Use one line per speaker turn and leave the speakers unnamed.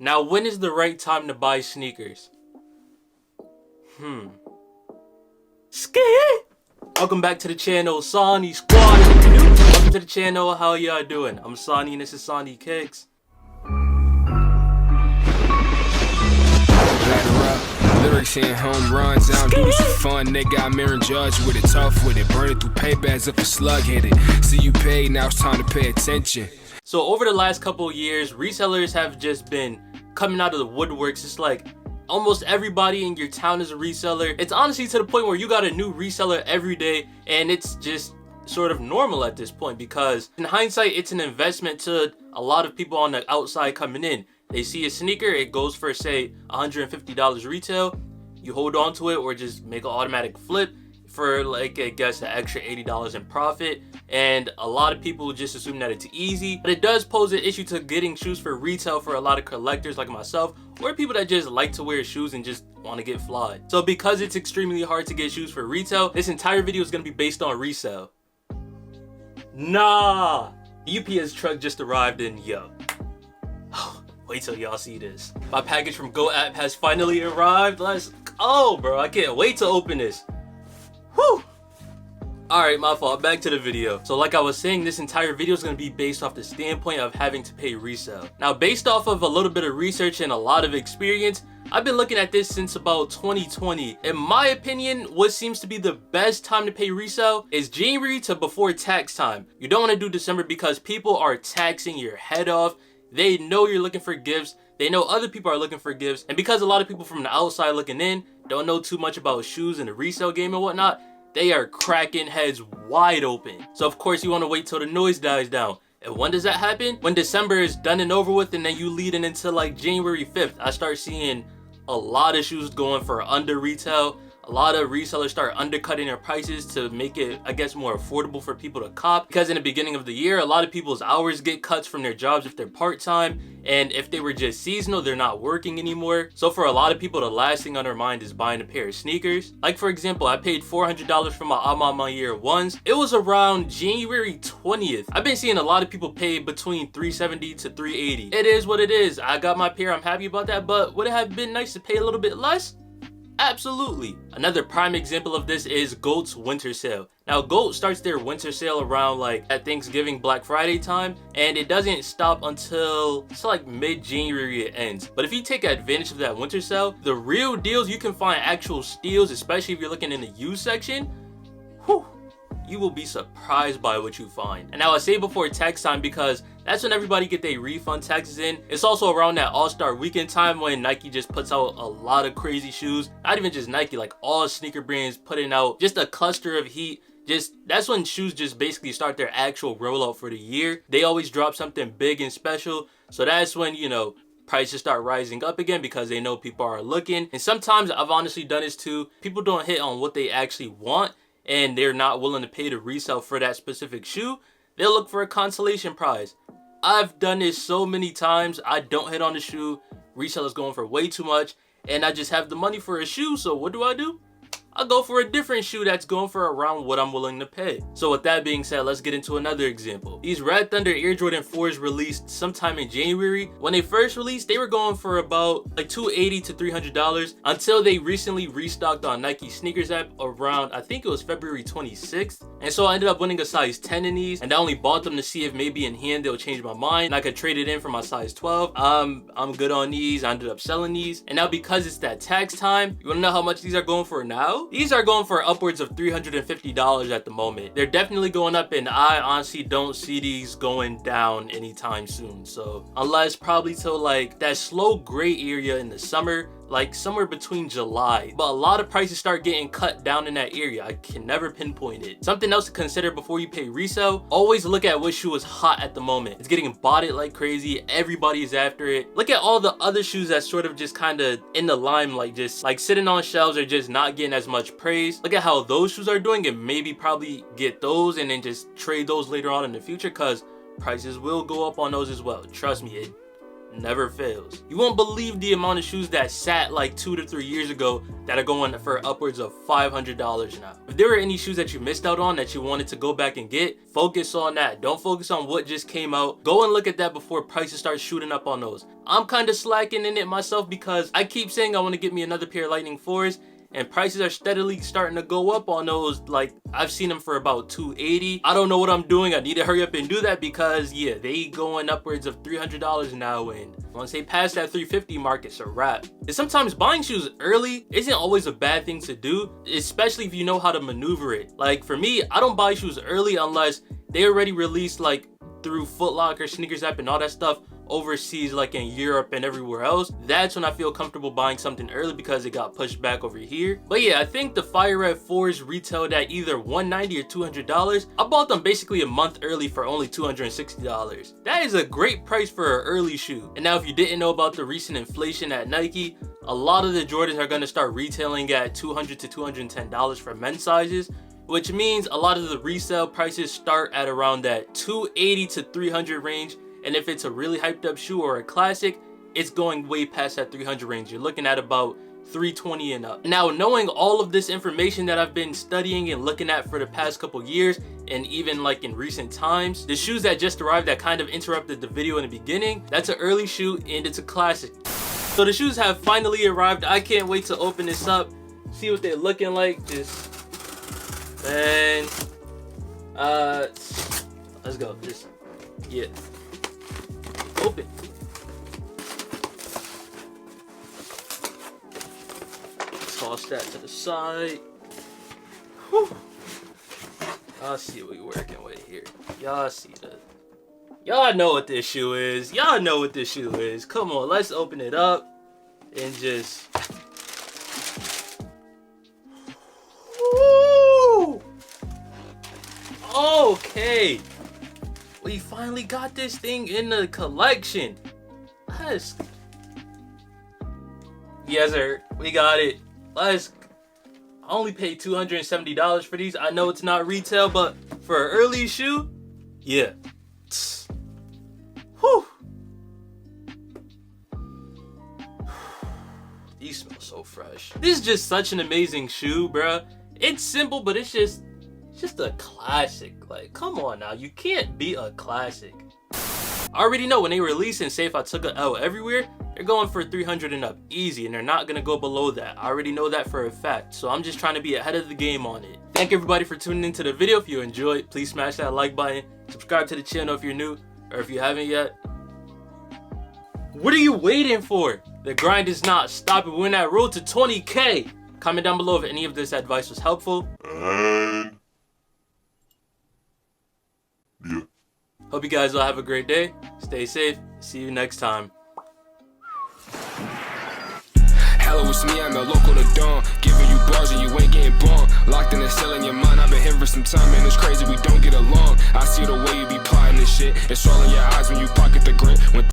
Now, when is the right time to buy sneakers? Skate! Welcome back to the channel, Sonny Squad. Welcome to the channel, how y'all doing? I'm Sonny and this is Sonny Kicks.
Lyrics and home runs, I don't do this for fun, nigga. I'm Aaron Judge with it, tough with it. Burn it through paper as if a slug hit it. See you paid, now it's time to pay attention.
So over the last couple of years, resellers have just been coming out of the woodworks. It's like almost everybody in your town is a reseller. It's honestly to the point where you got a new reseller every day, and it's just sort of normal at this point because in hindsight, it's an investment to a lot of people on the outside coming in. They see a sneaker, it goes for say $150 retail. You hold on to it or just make an automatic flip for like I guess an extra $80 in profit. And a lot of people just assume that it's easy, but it does pose an issue to getting shoes for retail for a lot of collectors like myself or people that just like to wear shoes and just want to get fly. So because it's extremely hard to get shoes for retail, this entire video is going to be based on resale. Nah, UPS truck just arrived and yo. Wait till y'all see this. My package from Go app has finally arrived. Let's go, bro. I can't wait to open this. Whew. Alright, my fault. Back to the video. So like I was saying, this entire video is going to be based off the standpoint of having to pay resale. Now, based off of a little bit of research and a lot of experience, I've been looking at this since about 2020. In my opinion, what seems to be the best time to pay resale is January to before tax time. You don't want to do December because people are taxing your head off. They know you're looking for gifts. They know other people are looking for gifts. And because a lot of people from the outside looking in don't know too much about shoes and the resale game and whatnot, they are cracking heads wide open. So of course you want to wait till the noise dies down. And when does that happen? When December is done and over with and then you leading into like January 5th, I start seeing a lot of shoes going for under retail. A lot of resellers start undercutting their prices to make it, I guess, more affordable for people to cop. Because in the beginning of the year, a lot of people's hours get cuts from their jobs if they're part-time. And if they were just seasonal, they're not working anymore. So for a lot of people, the last thing on their mind is buying a pair of sneakers. Like for example, I paid $400 for my Amama Year 1s. It was around January 20th. I've been seeing a lot of people pay between $370 to $380. It is what it is. I got my pair, I'm happy about that. But would it have been nice to pay a little bit less? Absolutely. Another prime example of this is GOAT's winter sale. Now GOAT starts their winter sale around like at Thanksgiving, Black Friday time, and it doesn't stop until it's like mid-January it ends. But if you take advantage of that winter sale, the real deals, you can find actual steals, especially if you're looking in the used section. Whew, you will be surprised by what you find. And now I say before tax time because that's when everybody get their refund taxes in. It's also around that all-star weekend time when Nike just puts out a lot of crazy shoes. Not even just Nike, like all sneaker brands putting out just a cluster of heat. That's when shoes just basically start their actual rollout for the year. They always drop something big and special. So that's when, you know, prices start rising up again because they know people are looking. And sometimes I've honestly done this too. People don't hit on what they actually want and they're not willing to pay the resale for that specific shoe. They'll look for a consolation prize. I've done this so many times. I don't hit on the shoe. Resellers going for way too much. And I just have the money for a shoe. So what do? I'll go for a different shoe that's going for around what I'm willing to pay. So with that being said, let's get into another example. These Red Thunder Air Jordan 4s released sometime in January. When they first released, they were going for about like $280 to $300 until they recently restocked on Nike sneakers app around, I think it was February 26th. And so I ended up winning a size 10 in these, and I only bought them to see if maybe in hand they'll change my mind and I could trade it in for my size 12. I'm good on these. I ended up selling these. And now because it's that tax time, you wanna know how much these are going for now? These are going for upwards of $350 at the moment. They're definitely going up, and I honestly don't see these going down anytime soon. So unless probably till like that slow gray area in the summer, like somewhere between July. But a lot of prices start getting cut down in that area. I can never pinpoint it. Something else to consider before you pay resale, always look at what shoe is hot at the moment. It's getting botted like crazy. Everybody is after it. Look at all the other shoes that's sort of just kind of in the limelight, just like sitting on shelves or just not getting as much praise. Look at how those shoes are doing and maybe probably get those and then just trade those later on in the future because prices will go up on those as well. Trust me, never fails. You won't believe the amount of shoes that sat like 2 to 3 years ago that are going for upwards of $500 now. If there were any shoes that you missed out on that you wanted to go back and get, focus on that. Don't focus on what just came out. Go and look at that before prices start shooting up on those. I'm kind of slacking in it myself because I keep saying I want to get me another pair of Lightning 4s, and prices are steadily starting to go up on those. Like, I've seen them for about $280. I don't know what I'm doing. I need to hurry up and do that because yeah, they going upwards of $300 now, and once they pass that $350 mark, it's a wrap. And sometimes buying shoes early isn't always a bad thing to do, especially if you know how to maneuver it. Like for me, I don't buy shoes early unless they already released like through Foot Locker, Sneakers app, and all that stuff overseas, like in Europe and everywhere else. That's when I feel comfortable buying something early because it got pushed back over here. But yeah, I think the Fire Red 4s retailed at either $190 or $200. I bought them basically a month early for only $260. That is a great price for an early shoe. And now if you didn't know about the recent inflation at Nike, a lot of the Jordans are going to start retailing at $200 to $210 for men's sizes, which means a lot of the resale prices start at around that $280 to $300 range. And if it's a really hyped up shoe or a classic, it's going way past that $300 range. You're looking at about $320 and up. Now, knowing all of this information that I've been studying and looking at for the past couple years, and even like in recent times, the shoes that just arrived that kind of interrupted the video in the beginning, that's an early shoe and it's a classic. So the shoes have finally arrived. I can't wait to open this up, see what they're looking like. Just, man, let's go. Just, yeah. Open. Toss that to the side. Whew. Y'all see what we're working with here. Y'all see the. Y'all know what this shoe is. Y'all know what this shoe is. Come on, let's open it up and just. Woo! Okay. We finally got this thing in the collection. Yes, sir. We got it. I only paid $270 for these. I know it's not retail, but for an early shoe, yeah. Whew. These smell so fresh. This is just such an amazing shoe, bruh. It's simple, but it's just a classic. Like, come on now, you can't beat a classic. I already know when they release and say if I took it out everywhere, they're going for 300 and up easy, and they're not gonna go below that. I already know that for a fact, so I'm just trying to be ahead of the game on it. Thank everybody for tuning into the video. If you enjoyed, please smash that like button, subscribe to the channel if you're new, or if you haven't yet. What are you waiting for? The grind is not stopping. We're on that road to 20K. Comment down below if any of this advice was helpful.
Yeah.
Hope you guys all have a great day. Stay safe. See you next time.
Hello, it's me, I'm the local to dawn. Giving you bars and you ain't getting born. Locked in the cell in your mind, I've been here for some time, and it's crazy we don't get along. I see the way you be plotting this shit. It's all in your eyes when you pocket